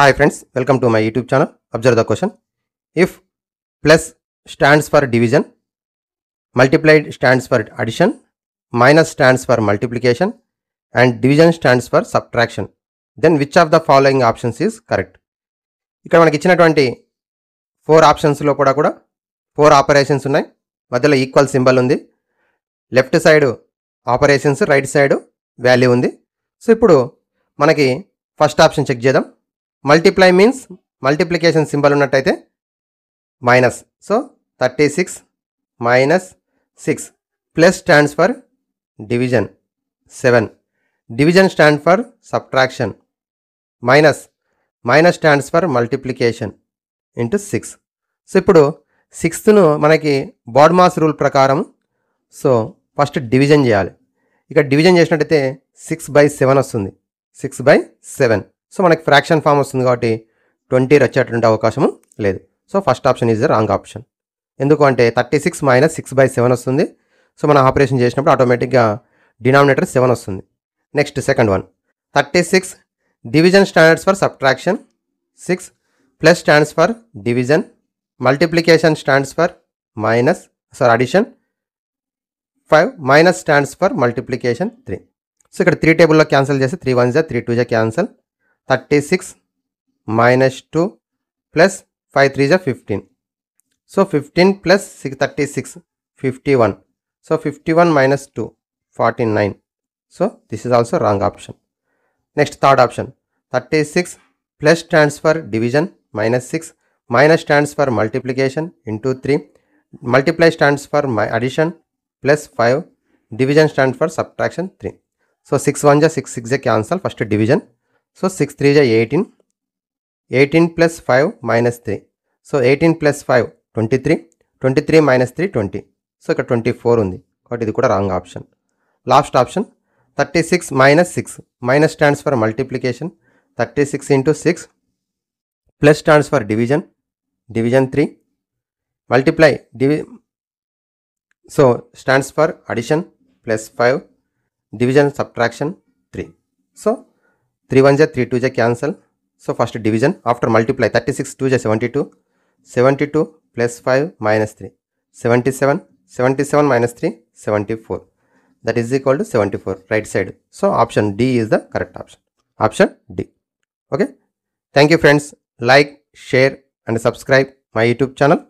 Hi friends, welcome to my YouTube channel. Observe the question. If plus stands for division, multiplied stands for addition, minus stands for multiplication, and division stands for subtraction, then which of the following options is correct? ఇక్కడ మనకి ఇచ్చినటువంటి 4 ఆప్షన్స్లో కూడా 4 operations ఉన్నాయి. మధ్యలో equal symbol ఉంది. Left side operations, right side value ఉంది. So ఇప్పుడు మనకి ఫస్ట్ ఆప్షన్ చెక్ చేద్దాం. మల్టిప్లై మీన్స్ మల్టిప్లికేషన్ సింబల్ ఉన్నట్టయితే minus. So 36 minus 6 plus stands for division 7, division stand for subtraction, minus stands for multiplication into 6. So ఇప్పుడు 6ను మనకి BODMAS rule ప్రకారం so first division చేయాలి. ఇక్కడ డివిజన్ చేసినట్టయితే 6/7 వస్తుంది. 6/7. సో మనకి ఫ్రాక్షన్ ఫామ్ వస్తుంది కాబట్టి 20 వచ్చేటువంటి అవకాశము లేదు. So first option is the wrong option. ఎందుకు అంటే 36 మైనస్ 6/7 వస్తుంది. సో మనం ఆపరేషన్ చేసినప్పుడు ఆటోమేటిక్గా డినామినేటర్ 7 వస్తుంది. Next second one, 36 division standards for subtraction, 6 plus stands for division, multiplication stands for addition, 5 minus stands for multiplication 3. So ఇక్కడ 3 టేబుల్లో cancel చేస్తే 3 1 3 2 cancel. 36 minus 2 plus 5 3 15. So 15 plus 36 51. So 51 minus 2 49. So this is also wrong option. Next third option, 36 plus stands for division minus 6 minus stands for multiplication into 3, multiply stands for addition plus 5, division stand for subtraction 3. So 6 1 6 6 cancel. First division. So 6 3 18, 18 plus 5 minus 3. So 18 plus 5 23, 23 minus 3 20. So ఇక్కడ 24 ఉంది కాబట్టి ఇది కూడా wrong option. Last option 36 minus 6 minus stands for multiplication, 36 into 6 plus stands for division 3, multiply so stands for addition plus 5, division subtraction 3. So 3 1 3 2 cancel. So first division after multiply 36 2 72, 72 plus 5 minus 3 77, 77 minus 3 74. That is equal to 74 right side. So option D is the correct option. Option D. Okay, thank you friends. Like, share and subscribe my YouTube channel.